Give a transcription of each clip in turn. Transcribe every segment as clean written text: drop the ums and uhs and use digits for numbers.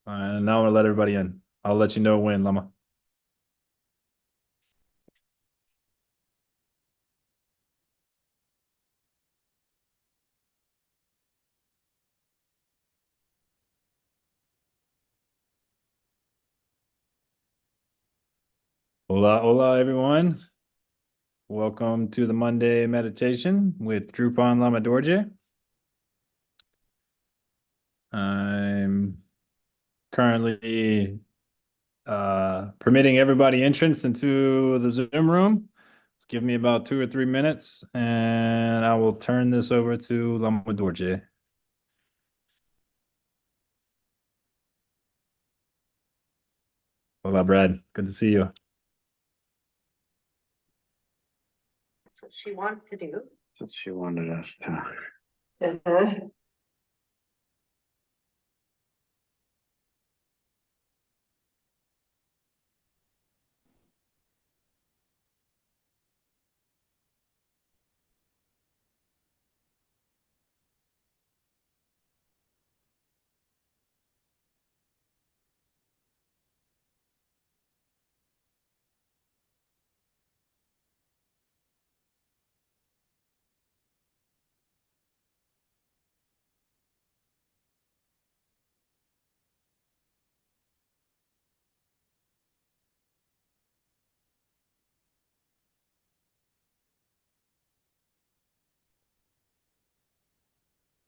Now I'm gonna let everybody in. I'll let you know when, Lama. Hola, hola, everyone. Welcome to the Monday meditation with Drupal Lama Dorje. I'm currently permitting everybody entrance into the Zoom room. Give me about 2 or 3 minutes, and I will turn this over to Lama Dorje. Hola, Brad. Good to see you. That's what she wants to do. That's what she wanted us to.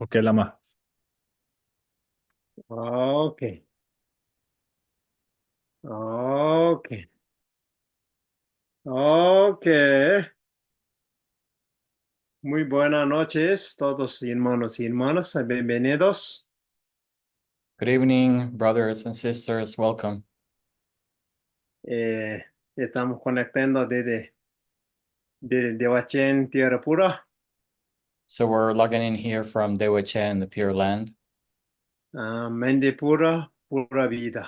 Okay, Lama. Okay. Okay. Okay. Muy buenas noches, todos hermanos y hermanas. Bienvenidos. Good evening, brothers and sisters. Welcome. Estamos conectando desde Dewachen, Tierra Pura. So we're logging in here from Dewechen, the Pure Land, Mente pura, pura vida.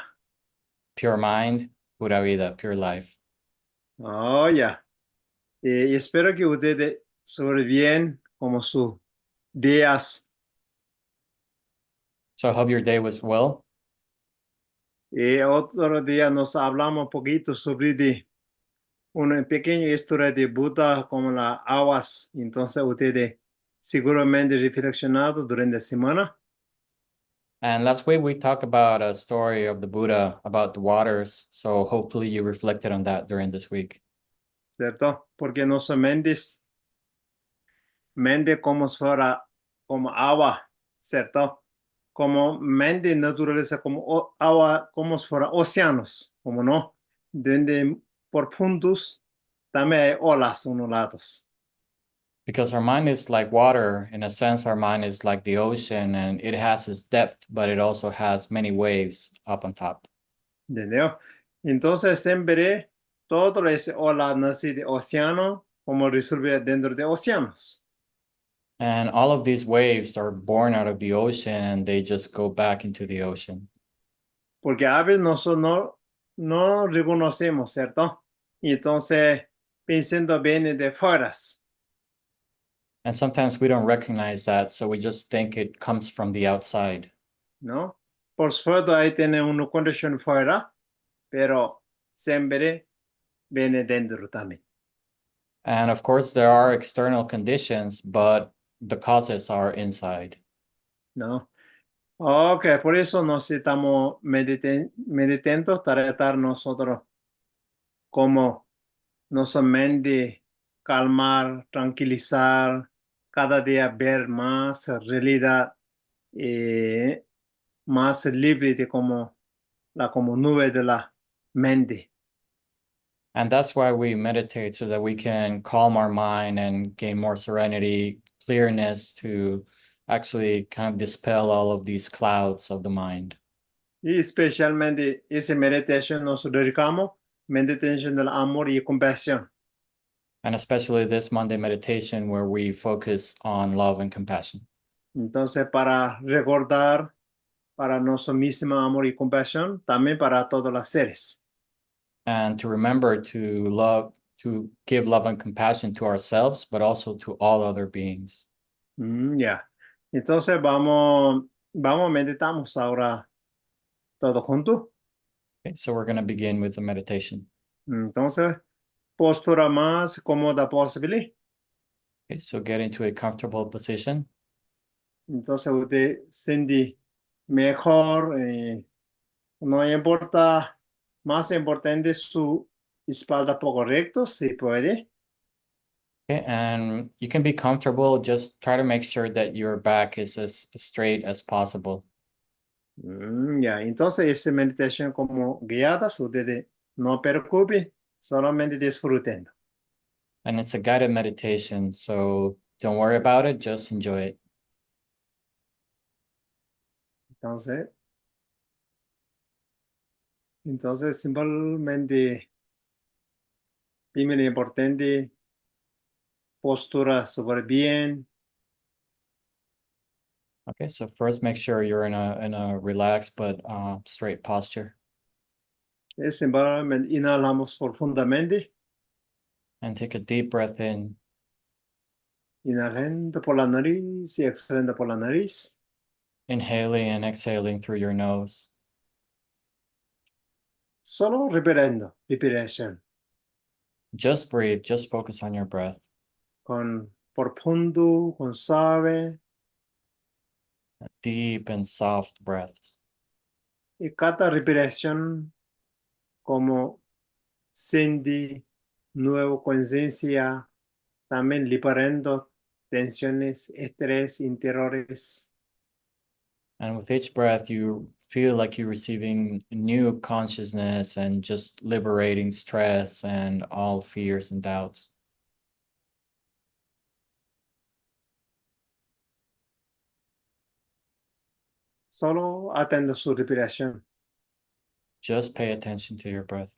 Pure Mind, Pura Vida, Pure Life. Oh, ya. Y espero que ustedes sobreviven como sus días. So I hope your day was well. Otro día nos hablamos un poquito sobre una pequeña historia de Buda como las aguas. Entonces ustedes seguramente reflexionado durante la semana. And last week we talked about a story of the Buddha about the waters. So hopefully you reflected on that during this week. ¿Cierto? Porque nuestra mente como si fuera como agua, ¿cierto? Como mente naturaleza como agua, como si fuera océanos, como no, donde por puntos también hay olas a unos lados. Because our mind is like water. In a sense, our mind is like the ocean and it has its depth, but it also has many waves up on top. ¿Entendió? Entonces siempre todo ese ola nace de océano, como resolver dentro de océanos. And all of these waves are born out of the ocean and they just go back into the ocean. Porque a veces nosotros no reconocemos, ¿cierto? Y entonces pensando viene de fuera, And sometimes we don't recognize that, so we just think it comes from the outside. ¿no? Por supuesto, ahí tiene una condición fuera, pero siempre viene dentro también, And of course, there are external conditions, but the causes are inside. ¿no? Ok, por eso nos estamos meditando, tratar nosotros como nuestra mente calmar, tranquilizar, cada día ver más realidad más libre de como la como nube de la mente. And that's why we meditate so that we can calm our mind and gain more serenity, clearness to actually kind of dispel all of these clouds of the mind. Y especialmente esa meditación nos dedicamos, meditación del amor y compasión. And especially this Monday meditation where we focus on love and compassion. Entonces, para recordar para nuestro mismo amor y compasión, también para todos los seres. And to remember to love, to give love and compassion to ourselves, but also to all other beings. Ya. Entonces, vamos, meditamos ahora todo junto. Okay, so we're going to begin with the meditation. Entonces, postura más cómoda posible. Okay, so get into a comfortable position. Entonces, usted siente mejor. No importa, más importante su espalda poco recto, si puede. Okay, and you can be comfortable. Just try to make sure that your back is as straight as possible. Ya, entonces esa meditación como guiada, ustedes no preocupen, solamente disfruten. And it's a guided meditation, so don't worry about it, just enjoy it. Entonces simplemente, primero importante, postura súper bien. Okay, so first make sure you're in a relaxed but straight posture. Es simplemente inhalamos profundamente, And take a deep breath in, inhalando por la nariz y exhalando por la nariz. inhaling and exhaling through your nose. Solo respiración, Just breathe, just focus on your breath. con profundo, con suave. Deep and soft breaths. Y cada respiración como sentí nueva conciencia, también liberando tensiones, estrés interiores. And with each breath, you feel like you're receiving new consciousness and just liberating stress and all fears and doubts. Solo atendo su respiración. Just pay attention to your breath.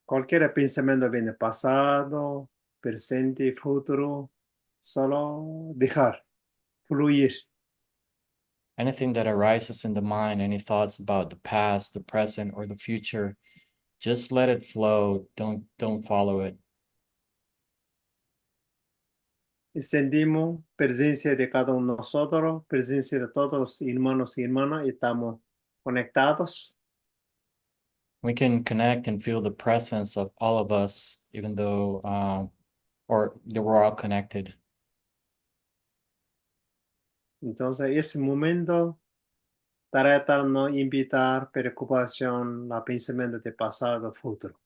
Cualquier pensamiento viene pasado, presente y futuro. Solo dejar fluir. Anything that arises in the mind, any thoughts about the past, the present, or the future, just let it flow. Don't follow it. Y sentimos presencia de cada uno de nosotros, presencia de todos los hermanos y hermanas, y estamos conectados. We can connect and feel the presence of all of us, even though, or that we're all connected. Entonces, ese momento trata de no invitar preocupación a pensamientos de pasado, futuro.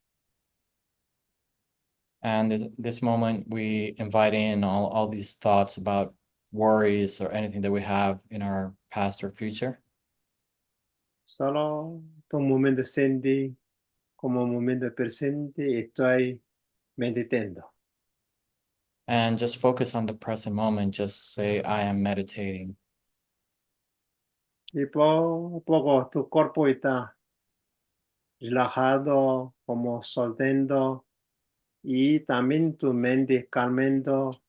And this moment, we invite in all these thoughts about worries or anything that we have in our past or future. Solo un momento sentí como un momento presente, estoy meditando. And just focus on the present moment. Just say, I am meditating. Y poco a poco tu cuerpo está relajado, como soltando, y también tu mente calmando.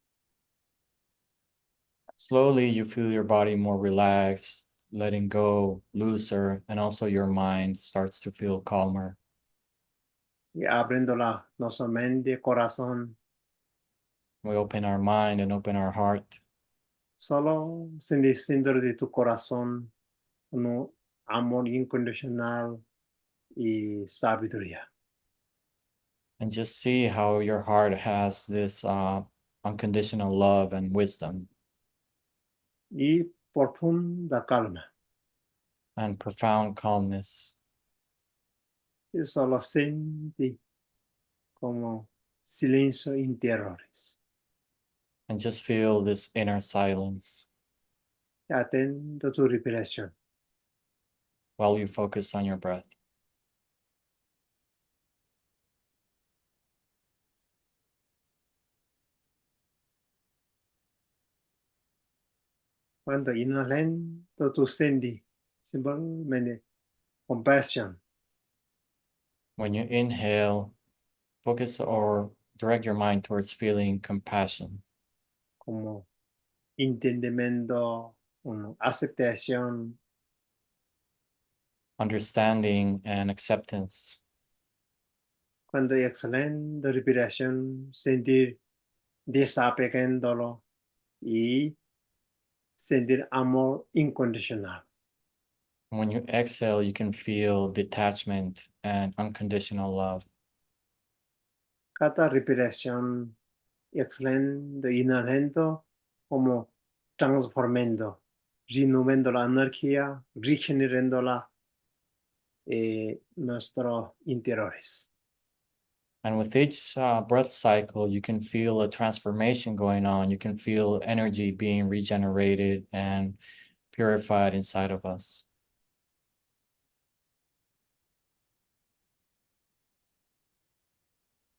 Slowly, you feel your body more relaxed, letting go, looser, and also your mind starts to feel calmer. Y abriendo nuestra mente, corazón, We open our mind and open our heart. solo sentir dentro de tu corazón un amor incondicional y sabiduría. And just see how your heart has this unconditional love and wisdom Y profunda calma. and profound calmness. Y solo sentí como silencio interiores. And just feel this inner silence Y atento a tu respiración. while you focus on your breath. Cuando inhalando, tú sentí simplemente compasión. When you inhale, focus or direct your mind towards feeling compassion, Como entendimiento, aceptación. understanding, and acceptance. Cuando exhalando respiración, sentir desapegándolo y sentir amor incondicional. When you exhale, you can feel detachment and unconditional love. Cada respiración exhalando, inhalando, como transformando, renovando la energía, regenerándola nuestros interiores. And with each breath cycle, you can feel a transformation going on. You can feel energy being regenerated and purified inside of us.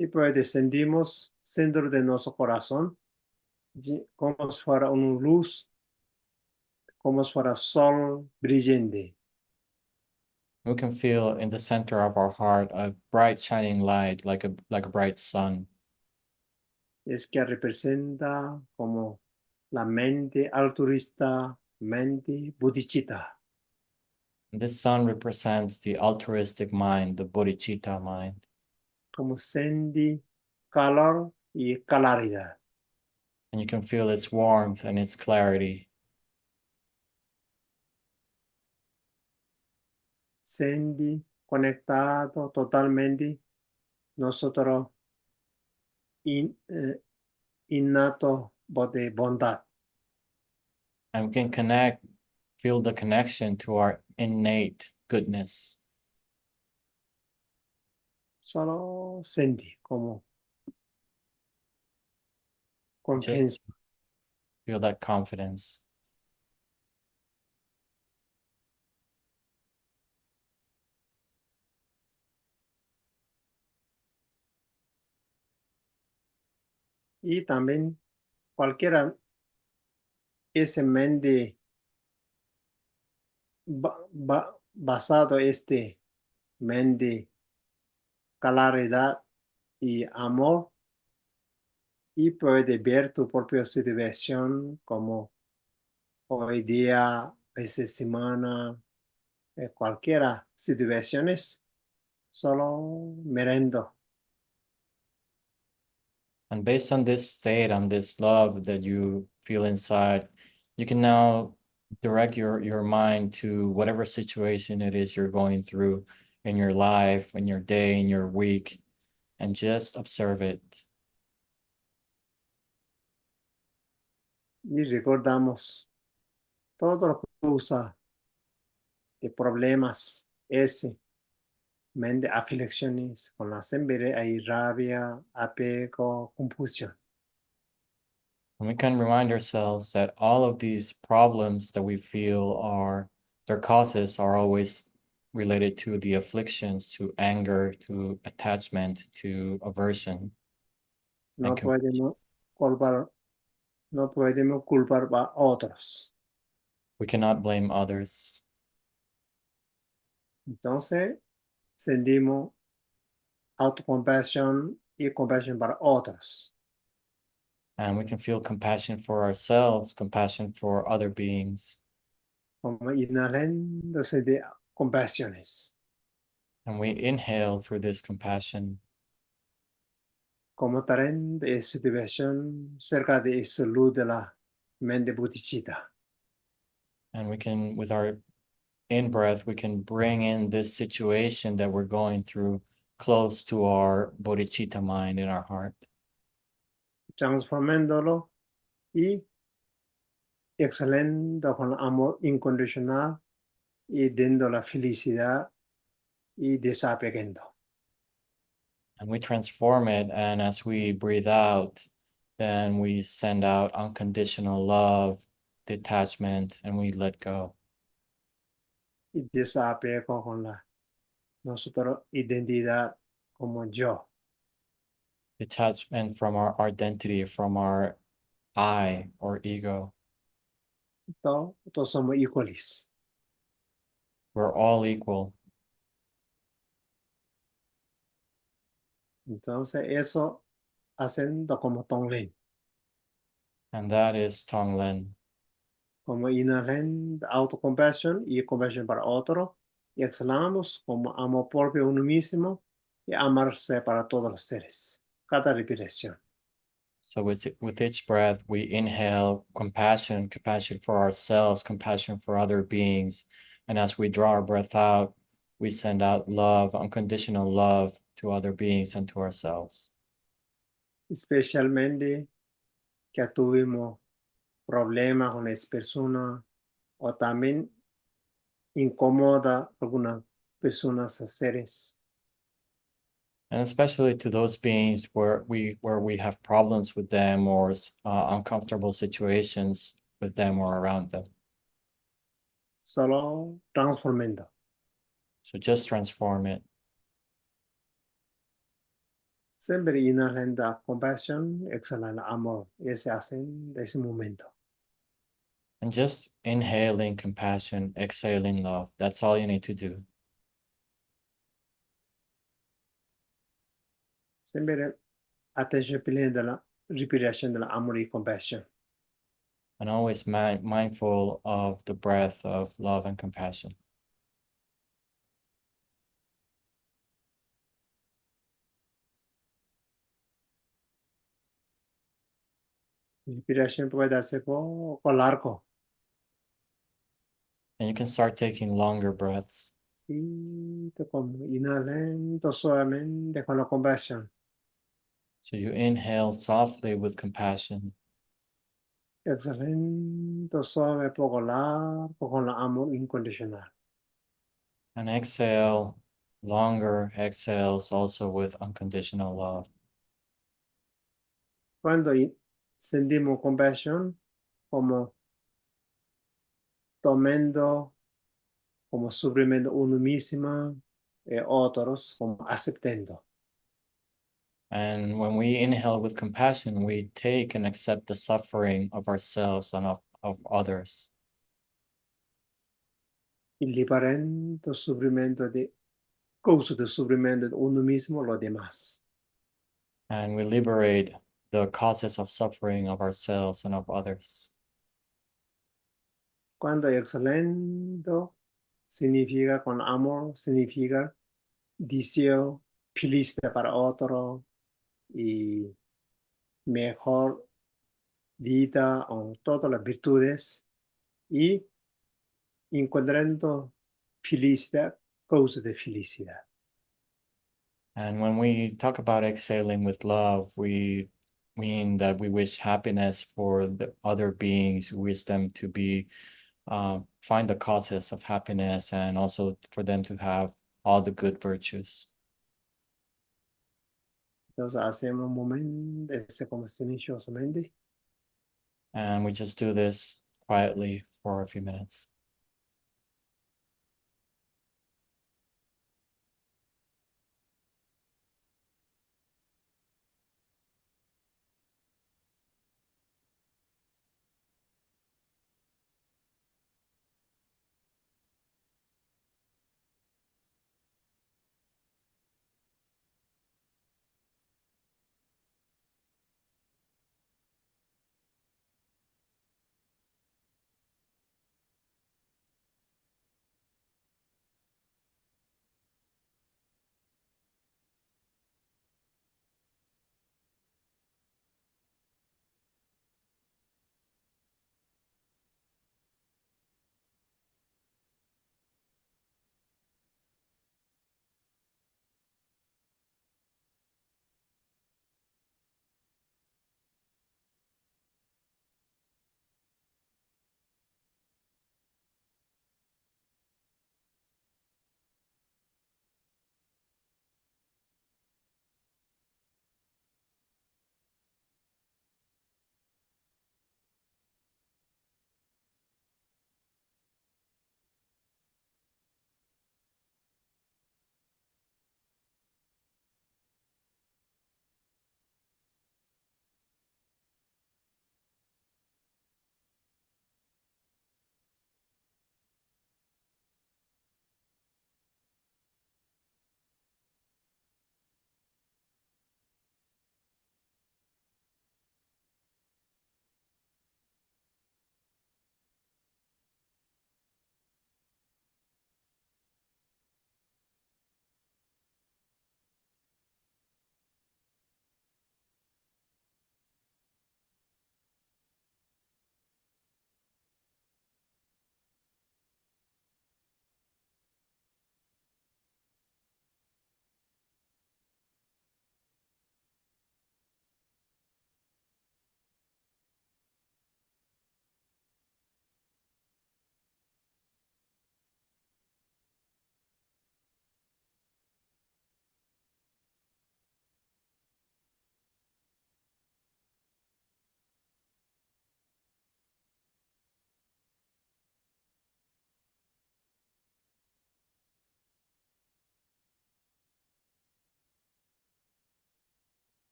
Y pues descendimos centro de nuestro corazón, como si fuera una luz, como si fuera sol brillante. We can feel in the center of our heart a bright shining light, like a bright sun. Es que representa como la mente altruista, mente bodhicitta. This sun represents the altruistic mind, the bodhicitta mind. Como senti calor y claridad. And you can feel its warmth and its clarity. Senti conectado totalmente nosotros innato de bondad. And we can connect, feel the connection to our innate goodness. Solo senti como confianza. Feel that confidence. Y también cualquiera ese mente basado este mente claridad y amor y puede ver tu propia situación como hoy día, esa semana, cualquiera situaciones, solo mirando. And based on this state, on this love that you feel inside, you can now direct your mind to whatever situation it is you're going through in your life, in your day, in your week, and just observe it. Y recordamos todo lo que causa de problemas, ese, mente, aflicciones, con la siempre hay rabia, apego, confusión. And we can remind ourselves that all of these problems that we feel are, their causes are always related to the afflictions, to anger, to attachment, to aversion. No And podemos culpar, no podemos culpar a otros. we cannot blame others. Entonces, sentimos autocompasión y compasión para otros. And we can feel compassion for ourselves, compassion for other beings. Como inhalándose de compasiones. And we inhale through this compassion. Como tren de situación cerca de esa luz de la mente bodhicitta. And we can, with our in breath, we can bring in this situation that we're going through close to our bodhicitta mind in our heart. Transformándolo y exhalando con amor incondicional y dando la felicidad y desapegando. And we transform it. And as we breathe out, then we send out unconditional love, detachment, and we let go. Y desapego con la nuestra identidad como yo. Detachment from our identity, from our I or ego. Todos somos iguales. We're all equal. Entonces eso haciendo como Tonglen, And that is Tonglen. como inhalando autocompasión y compasión para otro, y exhalamos como amor propio a uno mismo y amarse para todos los seres. Cada respiración. So with each breath, we inhale compassion, compassion for ourselves, compassion for other beings. And as we draw our breath out, we send out love, unconditional love to other beings and to ourselves. especialmente que tuvimos problemas con esa persona o también incomoda algunas personas a seres. And especially to those beings where we have problems with them or uncomfortable situations with them or around them. Solo transformando. So just transform it. Siempre inhalando compasión, exhalando amor. Ese hacen de ese momento. And just inhaling compassion, exhaling love. That's all you need to do. Siempre atención plena de la respiración de la amor y compasión. And always mindful of the breath of love and compassion. Respiración puede hacer con largo. And you can start taking longer breaths. Y como inhalando suavemente con la compasión. So you inhale softly with compassion Exhalando suave, poco largo con el amor incondicional. and exhale longer exhales also with unconditional love. Cuando sentimos compasión, como tomando, como suprimiendo uno mismo y otros, como aceptando. And when we inhale with compassion, we take and accept the suffering of ourselves and of others. Y liberando sufrimiento de causa del sufrimiento de uno mismo, los demás. And we liberate the causes of suffering of ourselves and of others. Cuando exhalando, significa con amor, significa deseo felicidad para otro y mejor vida o todas las virtudes y encontrando felicidad, causa de felicidad. And when we talk about exhaling with love, we mean that we wish happiness for the other beings, we wish them to be find the causes of happiness and also for them to have all the good virtues. Entonces hacemos un momento ese como silenciosamente. And we just do this quietly for a few minutes.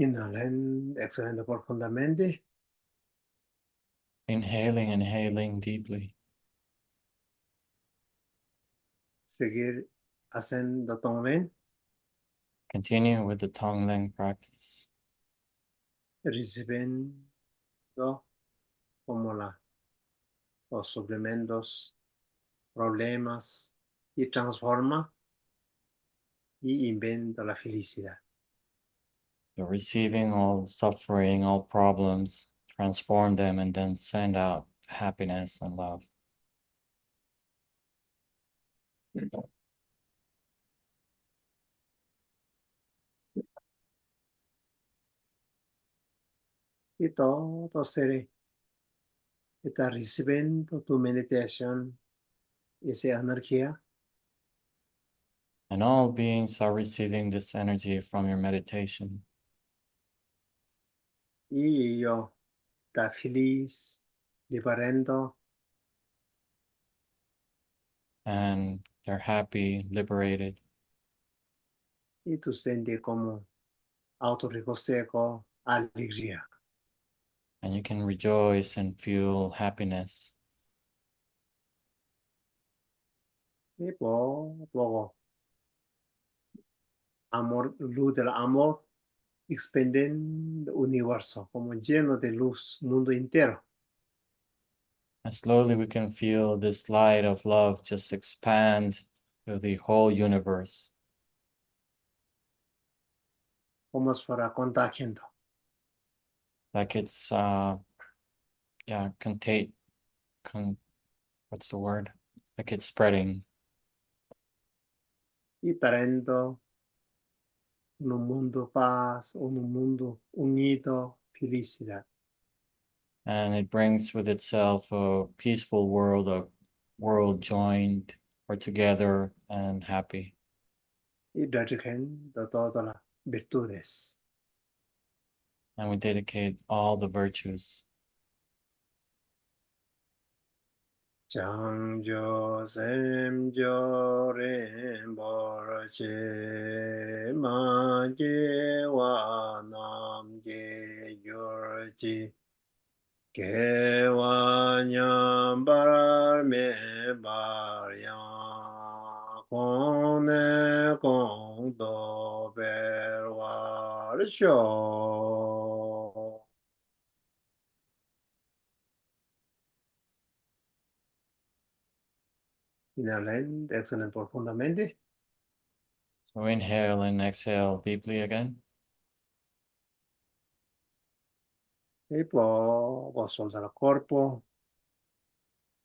Inhalen, exhalando profundamente. Inhaling and exhaling deeply. Seguir haciendo Tonglen, Continue with the Tonglen practice. recibiendo como los suplementos, problemas y transforma y inventa la felicidad. So receiving all suffering, all problems, transform them, and then send out happiness and love. Y todo ser está recibiendo tu meditación, esa energía, And all beings are receiving this energy from your meditation. y yo está feliz, liberando, And they're happy, liberated. y tú sientes como autorregocijo, alegría. And you can rejoice and feel happiness. Y luego, amor, luz del amor, expanden el universo, como lleno de luz, mundo entero. And slowly we can feel this light of love just expand to the whole universe. Como si fuera contagiando. Like it's what's the word? Like it's spreading. Y trayendo un mundo paz, un mundo unido, felicidad. And it brings with itself a peaceful world, a world joined or together and happy. Y dedicando todas las virtudes. And we dedicate all the virtues. Changjo semjo rinpoche ma ge wa nam ge yorji ge wa nyam bar me bar yang kong ne kong do ber war sho. Inhalen, exhalen profundamente. So inhale and exhale deeply again. Y luego soltar el cuerpo.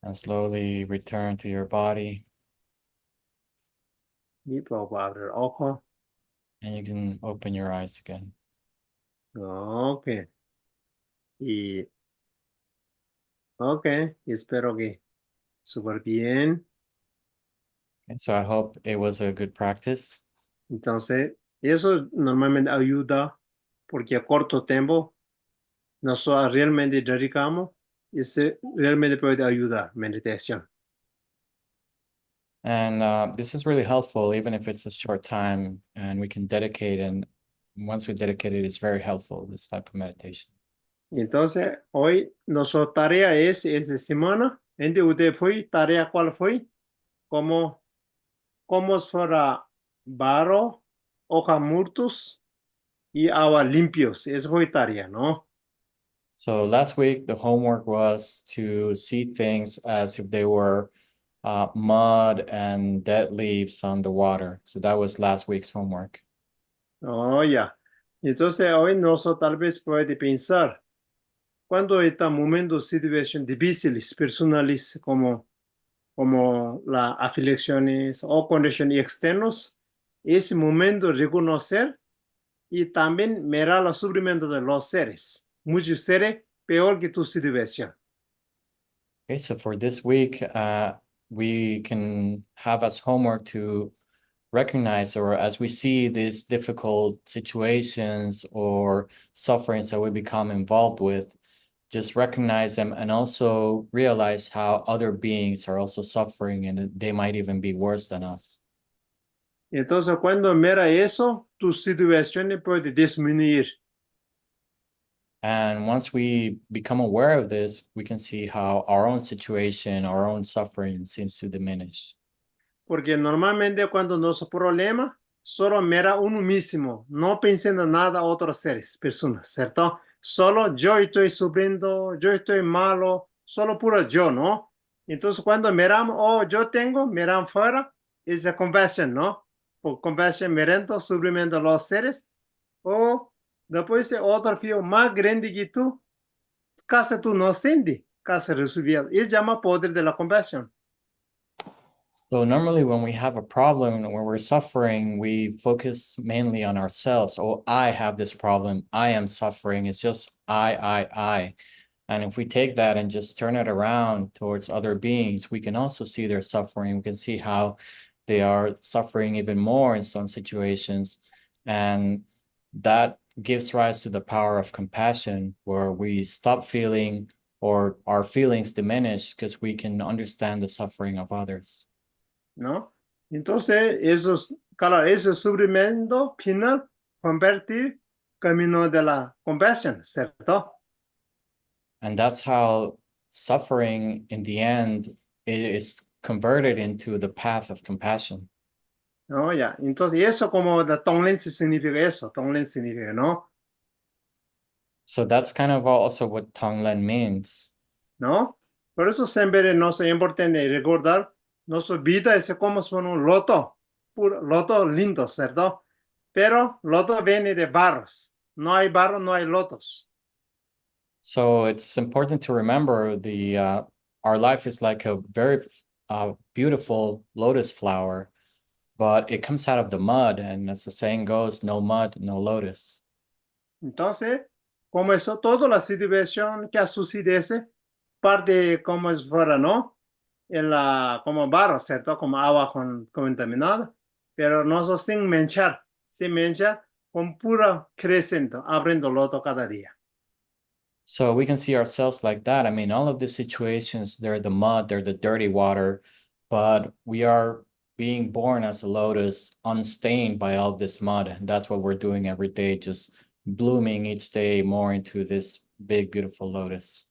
And slowly return to your body. Y luego abre el ojo. And you can open your eyes again. Ok. Y ok, espero que súper bien. And so I hope it was a good practice. Entonces, eso normalmente ayuda porque a corto tiempo nosotros realmente dedicamos y realmente puede ayudar meditación. And this is really helpful, even if it's a short time and we can dedicate. And once we dedicate it, it's very helpful, this type of meditation. Y entonces, hoy nuestra tarea es esta semana. ¿Ente usted fue? ¿Tarea cuál fue? Como fuera barro, hoja muertos y agua limpios. Eso fue tarea, ¿no? So last week, the homework was to see things as if they were mud and dead leaves on the water. So that was last week's homework. Oh, ya. Entonces, hoy nosotros tal vez puede pensar, cuando está momentos, situaciones difíciles, personales, como las aflicciones o condiciones externas, ese momento reconocer y también mirar el sufrimiento de los seres. Muchos seres peor que tu situación. Okay, so for this week, we can have as homework to recognize, or as we see these difficult situations or sufferings that we become involved with, just recognize them and also realize how other beings are also suffering and they might even be worse than us. Entonces, cuando mira eso, tu situación puede disminuir And once we become aware of this, we can see how our own situation, our own suffering seems to diminish. Porque normalmente cuando nuestro problema solo mira uno mismo, no pensando en nada a otros seres, personas, ¿cierto? Solo yo estoy sufriendo, yo estoy malo, solo puro yo, ¿no? Entonces cuando miramos, oh, yo tengo, miramos fuera, es la compasión, ¿no? Por compasión mirando, sufrimiento de los seres, o después otro fío más grande que tú, casi tú no sientes, casi resolvido. Es llama poder de la compasión. So normally when we have a problem, when we're suffering, we focus mainly on ourselves. Oh, I have this problem. I am suffering. It's just I. And if we take that and just turn it around towards other beings, we can also see their suffering. We can see how they are suffering even more in some situations. And that gives rise to the power of compassion, where we stop feeling or our feelings diminish because we can understand the suffering of others. ¿No? Entonces, claro, ese sufrimiento final convertir camino de la compasión, ¿cierto? And that's how suffering in the end is converted into the path of compassion. ¿No? Ya, entonces eso como de Tonglen significa eso, Tonglen significa, ¿no? So that's kind of also what Tonglen means. ¿No? Por eso siempre nos es importante recordar, nuestra vida es como son un loto, puro loto lindo, ¿cierto? Pero loto viene de barros, no hay barro, no hay lotos. So it's important to remember our life is like a very beautiful lotus flower, but it comes out of the mud, and as the saying goes, no mud, no lotus. Entonces, como eso, toda la situación que sucede, parte como es fuera, ¿no? Como barro, ¿cierto? Como agua contaminada, pero no sin manchar, con pura creciendo, abriendo loto cada día. So we can see ourselves like that. I mean, all of these situations, they're the mud, they're the dirty water, but we are being born as a lotus, unstained by all this mud. And that's what we're doing every day, just blooming each day more into this big, beautiful lotus.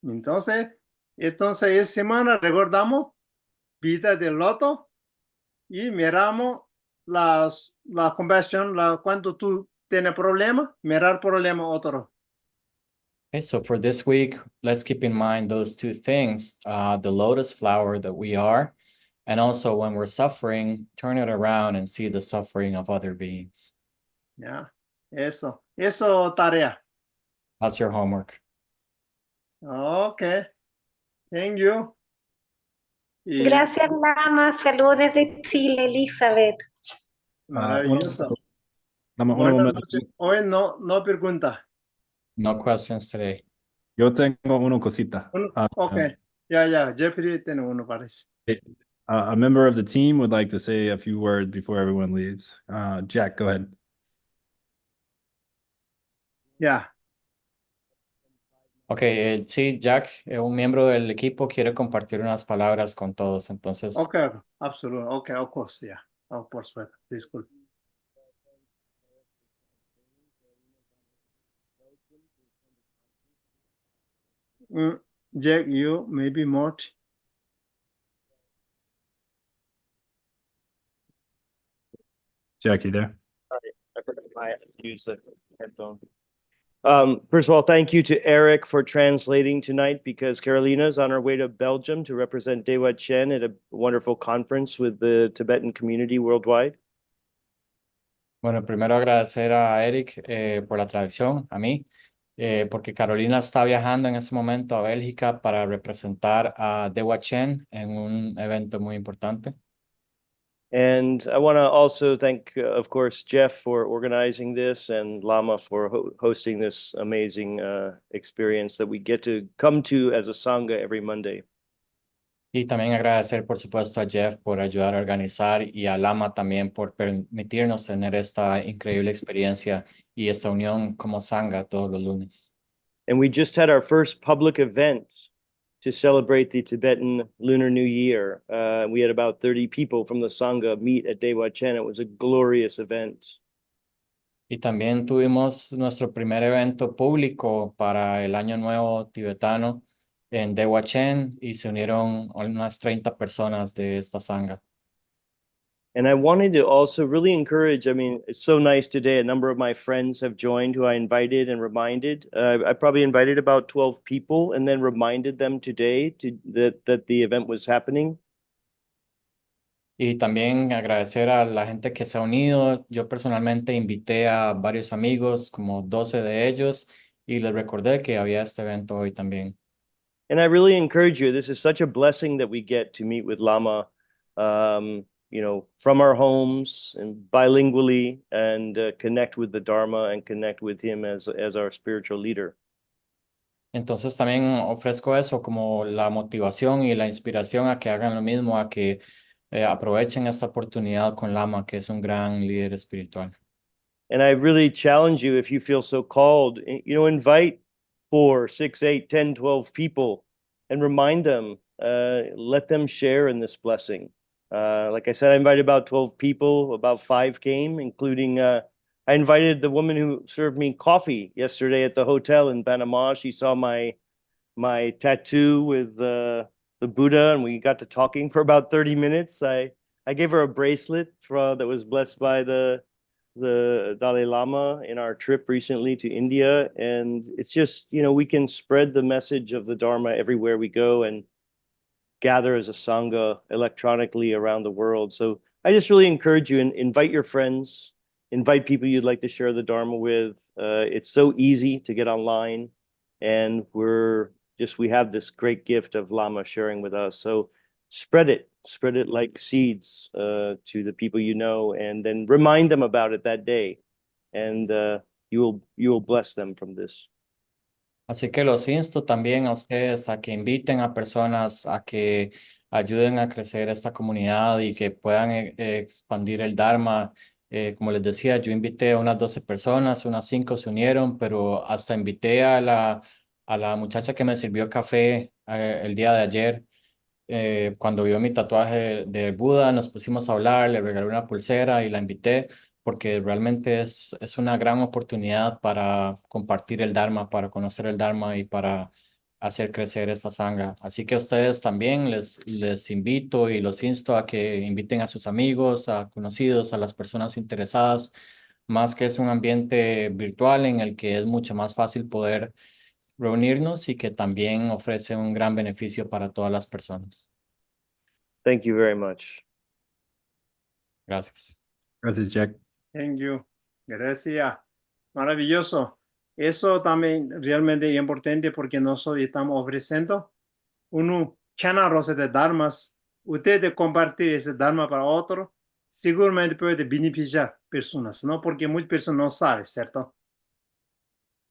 Entonces, esta semana recordamos vida del loto y miramos la conversión, cuando tú tienes problema, mirar problema otro. Okay, so for this week, let's keep in mind those two things, the lotus flower that we are, and also when we're suffering, turn it around and see the suffering of other beings. Ya, eso tarea. That's your homework. Okay, thank you. Y Gracias, Lama. Saludos desde Chile, Elizabeth. maravilloso. Uno Buenas momento. noches. Hoy no pregunta. No questions today. Yo tengo una cosita. Okay, ya, Jeffrey tiene uno, parece. A member of the team would like to say a few words before everyone leaves. Jack, go ahead. Ya, Okay, sí, Jack, un miembro del equipo, quiere compartir unas palabras con todos. Entonces, okay, absolutamente. Okay, of course, ya. Oh, por supuesto, disculpe. Jack, you maybe more. Jack, you there? I forgot my use the headphone. First of all, thank you to Eric for translating tonight, because Carolina's on her way to Belgium to represent Dewa Chen at a wonderful conference with the Tibetan community worldwide. bueno, primero agradecer a Eric por la traducción, a mí, porque Carolina está viajando en ese momento a Bélgica para representar a Dewa Chen en un evento muy importante. And I want to also thank, of course, Jeff for organizing this, and Lama for hosting this amazing experience that we get to come to as a Sangha every Monday. Y también agradecer, por supuesto, a Jeff por ayudar a organizar, y a Lama también por permitirnos tener esta increíble experiencia y esta unión como Sangha todos los lunes. And we just had our first public event to celebrate the Tibetan Lunar New Year. We had about 30 people from the Sangha meet at Dewa Chen. It was a glorious event. Y también tuvimos nuestro primer evento público para el Año Nuevo tibetano en Dehuachén y se unieron unas 30 personas de esta sangha. And I wanted to also really encourage, I mean, it's so nice today. A number of my friends have joined who I invited and reminded. I probably invited about 12 people and then reminded them today that the event was happening. Y también agradecer a la gente que se ha unido. Yo personalmente invité a varios amigos, como 12 de ellos, y les recordé que había este evento hoy también. And I really encourage you, this is such a blessing that we get to meet with Lama, from our homes and bilingually and connect with the Dharma and connect with him as our spiritual leader. Entonces también ofrezco eso como la motivación y la inspiración a que hagan lo mismo, a que aprovechen esta oportunidad con Lama, que es un gran líder espiritual. And I really challenge you, if you feel so called, invite 4, 6, 8, 10, 12 people and remind them, let them share in this blessing. Like I said, I invited about 12 people, about 5 came, including, I invited the woman who served me coffee yesterday at the hotel in Panama. She saw my tattoo with the Buddha, and we got to talking for about 30 minutes. I gave her a bracelet that was blessed by the Dalai Lama in our trip recently to India. And it's just, we can spread the message of the Dharma everywhere we go and gather as a Sangha electronically around the world. So I just really encourage you and invite your friends, invite people you'd like to share the Dharma with. It's so easy to get online, and we have this great gift of Lama sharing with us. So spread it like seeds to the people you know, and then remind them about it that day, and you will bless them from this. Así que los insto también a ustedes a que inviten a personas a que ayuden a crecer esta comunidad y que puedan expandir el Dharma. Como les decía, yo invité a unas 12 personas, unas 5 se unieron, pero hasta invité a la muchacha que me sirvió café el día de ayer. Cuando vio mi tatuaje de Buda, nos pusimos a hablar, le regalé una pulsera y la invité porque realmente es una gran oportunidad para compartir el Dharma, para conocer el Dharma y para hacer crecer esta sangha. Así que a ustedes también les invito y los insto a que inviten a sus amigos, a conocidos, a las personas interesadas, más que es un ambiente virtual en el que es mucho más fácil poder reunirnos y que también ofrece un gran beneficio para todas las personas. Thank you very much. Gracias. Gracias, Jack. Thank you. Gracias. Maravilloso. Eso también realmente es importante porque nosotros estamos ofreciendo un canal de dharmas. Ustedes compartir ese dharma para otro, seguramente puede beneficiar personas, ¿no? Porque muchas personas no saben, ¿cierto?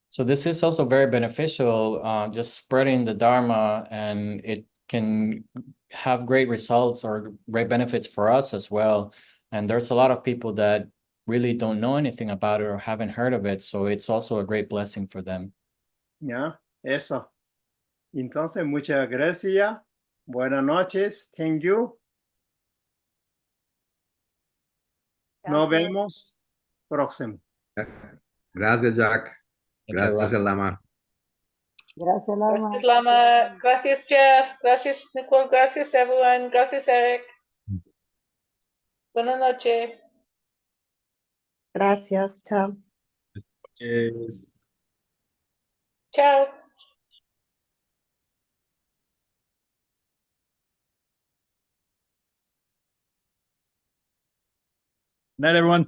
So this is also very beneficial, just spreading the Dharma, and it can have great results or great benefits for us as well. And there's a lot of people that really don't know anything about it or haven't heard of it, so it's also a great blessing for them. Ya, eso. Entonces, muchas gracias. Buenas noches. Thank you. Nos Gracias. vemos próximo. Gracias, Jack. Thank you, Gracias, Lama. Gracias, Lama. Gracias, Lama. Gracias, Jeff. Gracias, Nicole. Gracias, everyone. Gracias, Eric. Buenas noches. Gracias, chao. Yes. Chao. Night, everyone.